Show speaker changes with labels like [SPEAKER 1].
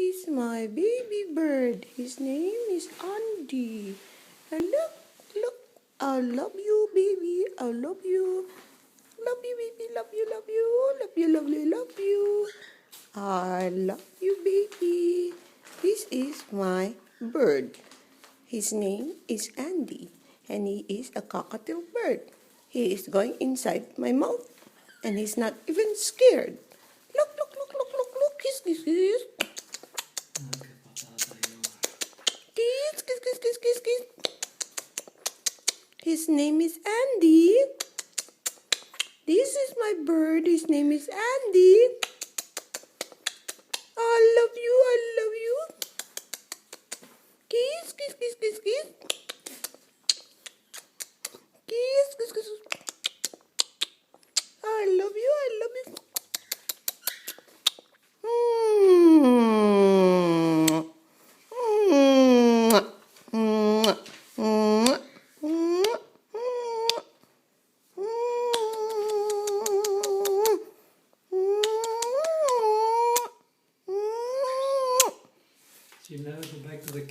[SPEAKER 1] is my baby bird. His name is Andy. And look, I love you, baby. I love you. Love you, baby. Love you, love you. Love you, love you, love you. I love you, baby. This is my bird. His name is Andy, and he is a cockatiel bird. He is going inside my mouth, and he's not even scared. Look, look, look, look, look, look. Kiss, kiss, kiss. Kiss, kiss, kiss, kiss, kiss, kiss. His name is Andy. This is my bird. His name is Andy. I love you. I love you. Kiss, kiss, kiss, kiss, kiss. Kiss, kiss, kiss. I love you. I love you.
[SPEAKER 2] She never go back to the